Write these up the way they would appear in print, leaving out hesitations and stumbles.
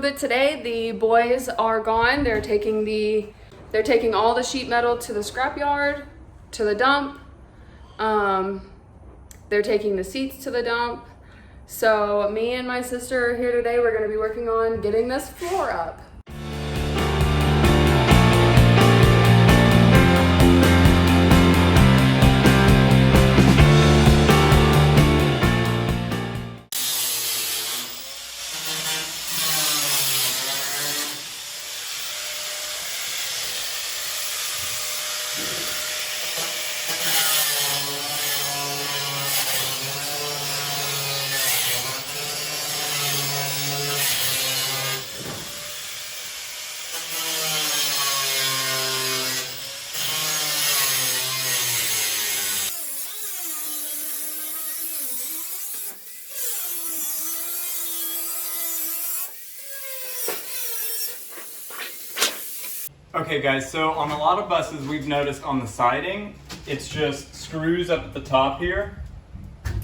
that today the boys are gone. They're taking all the sheet metal to the scrapyard, to the dump. They're taking the seats to the dump. So me and my sister are here today. We're gonna be working on getting this floor up. Okay guys, so on a lot of buses we've noticed on the siding, it's just screws up at the top here,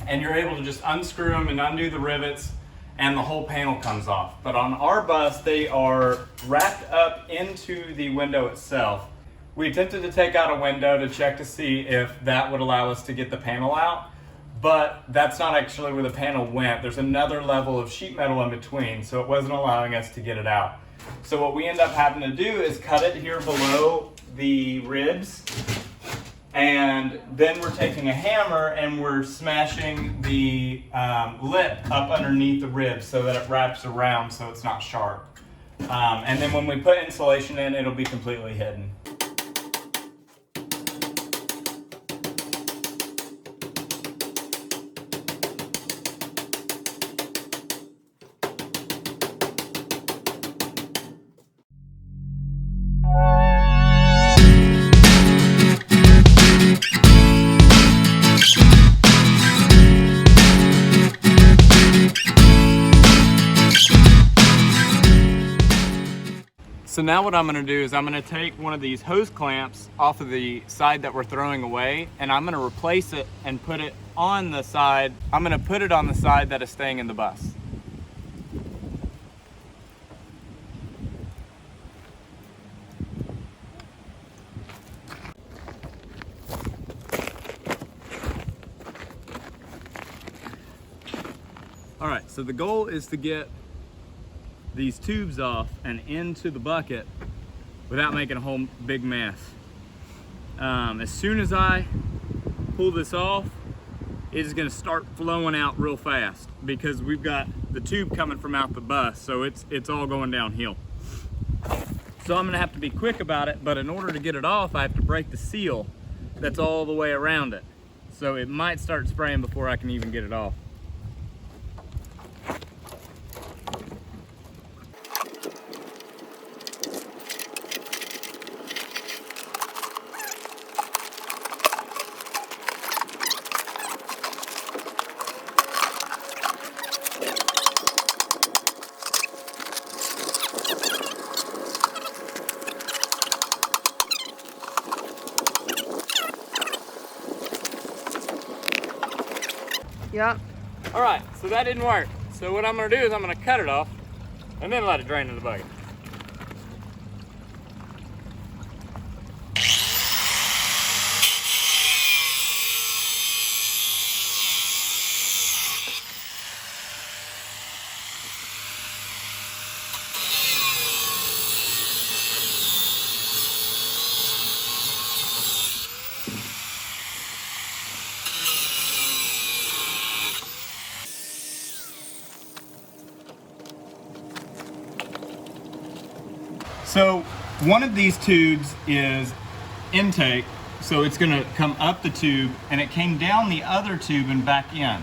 and you're able to just unscrew them and undo the rivets and the whole panel comes off. But on our bus, they are wrapped up into the window itself. We attempted to take out a window to check to see if that would allow us to get the panel out, but that's not actually where the panel went. There's another level of sheet metal in between, so it wasn't allowing us to get it out. So what we end up having to do is cut it here below the ribs, and then we're taking a hammer and we're smashing the lip up underneath the ribs so that it wraps around so it's not sharp. And then when we put insulation in, it'll be completely hidden. So now what I'm gonna do is I'm gonna take one of these hose clamps off of the side that we're throwing away, and I'm gonna replace it and put it on the side. I'm gonna put it on the side that is staying in the bus. All right, so the goal is to get these tubes off and into the bucket without making a whole big mess. As soon as I pull this off, it is gonna start flowing out real fast because we've got the tube coming from out the bus, so it's all going downhill. So I'm gonna have to be quick about it, but in order to get it off, I have to break the seal that's all the way around it. So it might start spraying before I can even get it off. Yep. All right, so that didn't work. So what I'm gonna do is I'm gonna cut it off and then let it drain in the bucket. So one of these tubes is intake, so it's gonna come up the tube, and it came down the other tube and back in.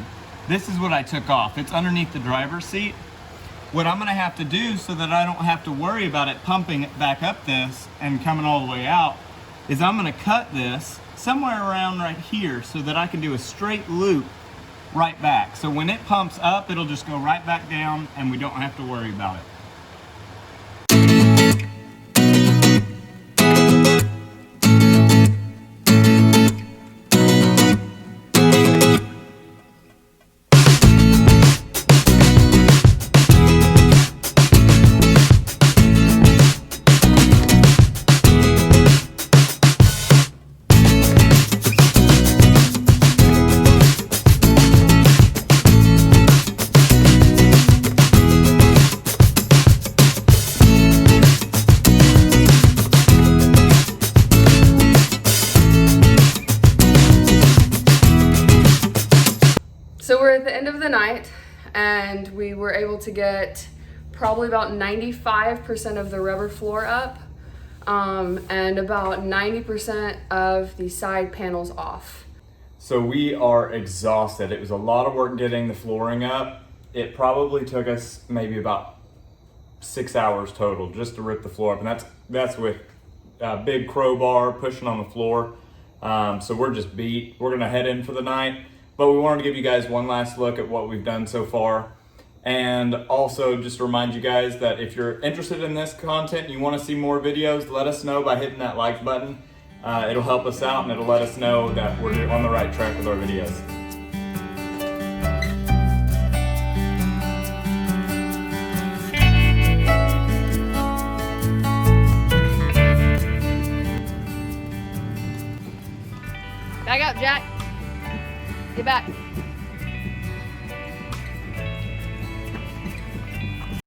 This is what I took off. It's underneath the driver's seat. What I'm gonna have to do so that I don't have to worry about it pumping it back up this and coming all the way out is I'm gonna cut this somewhere around right here so that I can do a straight loop right back. So when it pumps up, it'll just go right back down and we don't have to worry about it. and we were able to get probably about 95% of the rubber floor up, and about 90% of the side panels off. So we are exhausted. It was a lot of work getting the flooring up. It probably took us maybe about 6 hours total just to rip the floor up, and that's with a big crowbar pushing on the floor. So we're just beat. We're gonna head in for the night, but we wanted to give you guys one last look at what we've done so far. And also just to remind you guys that if you're interested in this content and you want to see more videos, let us know by hitting that like button. It'll help us out and it'll let us know that we're on the right track with our videos. Back up, Jack. Get back.